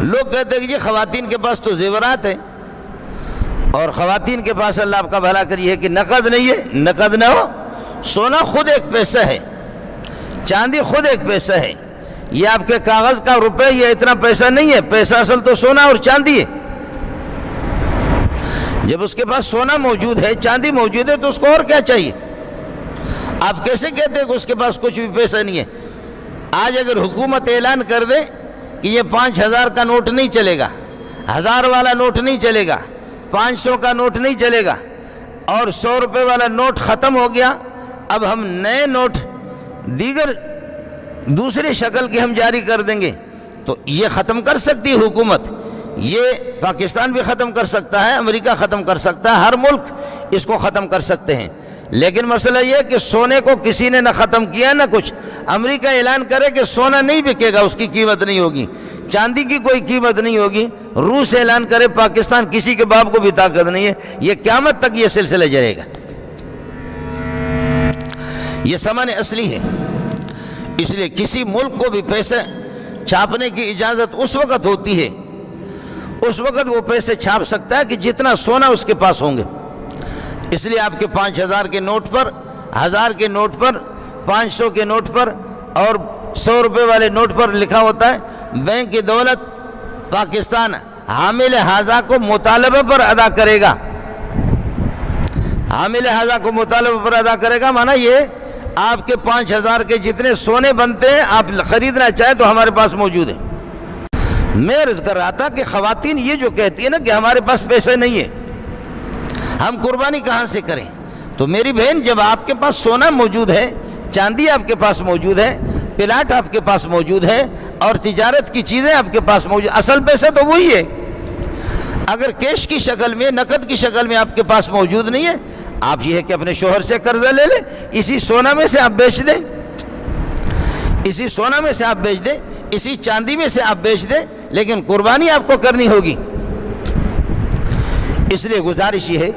لوگ کہتے ہیں کہ جی خواتین کے پاس تو زیورات ہیں، اور خواتین کے پاس اللہ آپ کا بھلا کریے کہ نقد نہیں ہے۔ نقد نہ ہو، سونا خود ایک پیسہ ہے، چاندی خود ایک پیسہ ہے، یہ آپ کے کاغذ کا روپے یہ اتنا پیسہ نہیں ہے، پیسہ اصل تو سونا اور چاندی ہے۔ جب اس کے پاس سونا موجود ہے، چاندی موجود ہے، تو اس کو اور کیا چاہیے؟ آپ کیسے کہتے ہیں کہ اس کے پاس کچھ بھی پیسہ نہیں ہے؟ آج اگر حکومت اعلان کر دے کہ یہ 5000 کا نوٹ نہیں چلے گا، 1000 والا نوٹ نہیں چلے گا، 500 کا نوٹ نہیں چلے گا، اور 100 روپے والا نوٹ ختم ہو گیا، اب ہم نئے نوٹ دوسری شکل کے ہم جاری کر دیں گے، تو یہ ختم کر سکتی ہے حکومت، یہ پاکستان بھی ختم کر سکتا ہے، امریکہ ختم کر سکتا ہے، ہر ملک اس کو ختم کر سکتے ہیں۔ لیکن مسئلہ یہ کہ سونے کو کسی نے نہ ختم کیا نہ کچھ۔ امریکہ اعلان کرے کہ سونا نہیں بکے گا، اس کی قیمت نہیں ہوگی، چاندی کی کوئی قیمت نہیں ہوگی، روس اعلان کرے پاکستان کسی کے باپ کو بھی طاقت نہیں ہے، یہ قیامت تک یہ سلسلہ جرے گا۔ یہ ثمن اصلی ہے۔ اس لیے کسی ملک کو بھی پیسے چھاپنے کی اجازت اس وقت ہوتی ہے، اس وقت وہ پیسے چھاپ سکتا ہے کہ جتنا سونا اس کے پاس ہوں گے۔ اس لیے آپ کے 5000 کے نوٹ پر، 1000 کے نوٹ پر، 500 کے نوٹ پر اور 100 روپے والے نوٹ پر لکھا ہوتا ہے بینک کی دولت پاکستان حامل حاضہ کو مطالبہ پر ادا کرے گا۔ حامل حاضہ کو مطالبہ پر ادا کرے گا مانا یہ آپ کے 5000 کے جتنے سونے بنتے ہیں، آپ خریدنا چاہیں تو ہمارے پاس موجود ہے۔ میں عرض کر رہا تھا کہ خواتین یہ جو کہتی ہے نا کہ ہمارے پاس پیسے نہیں ہے، ہم قربانی کہاں سے کریں؟ تو میری بہن، جب آپ کے پاس سونا موجود ہے، چاندی آپ کے پاس موجود ہے، پلاٹ آپ کے پاس موجود ہے، اور تجارت کی چیزیں آپ کے پاس موجود، اصل پیسہ تو وہی ہے۔ اگر کیش کی شکل میں، نقد کی شکل میں آپ کے پاس موجود نہیں ہے، آپ یہ ہے کہ اپنے شوہر سے قرضہ لے لیں، اسی سونا میں سے آپ بیچ دیں، اسی سونا میں سے آپ بیچ دیں، اسی چاندی میں سے آپ بیچ دیں، لیکن قربانی آپ کو کرنی ہوگی۔ اس لیے گزارش یہ ہے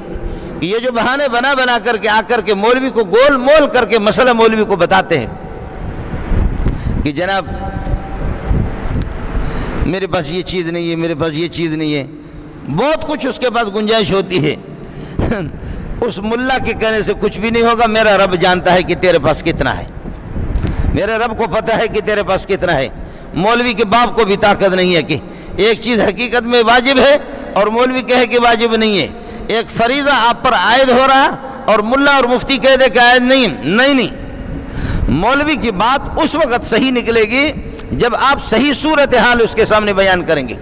کہ یہ جو بہانے بنا کر کے آ کر کے مولوی کو گول مول کر کے مسئلہ مولوی کو بتاتے ہیں کہ جناب میرے پاس یہ چیز نہیں ہے، میرے پاس یہ چیز نہیں ہے، بہت کچھ اس کے پاس گنجائش ہوتی ہے۔ اس ملا کے کہنے سے کچھ بھی نہیں ہوگا، میرا رب جانتا ہے کہ تیرے پاس کتنا ہے، میرے رب کو پتہ ہے کہ تیرے پاس کتنا ہے۔ مولوی کے باپ کو بھی طاقت نہیں ہے کہ ایک چیز حقیقت میں واجب ہے اور مولوی کہے کہ واجب نہیں ہے، ایک فریضہ آپ پر عائد ہو رہا اور ملا اور مفتی کہہ دے کہ عائد نہیں۔ مولوی کی بات اس وقت صحیح نکلے گی جب آپ صحیح صورتحال اس کے سامنے بیان کریں گے۔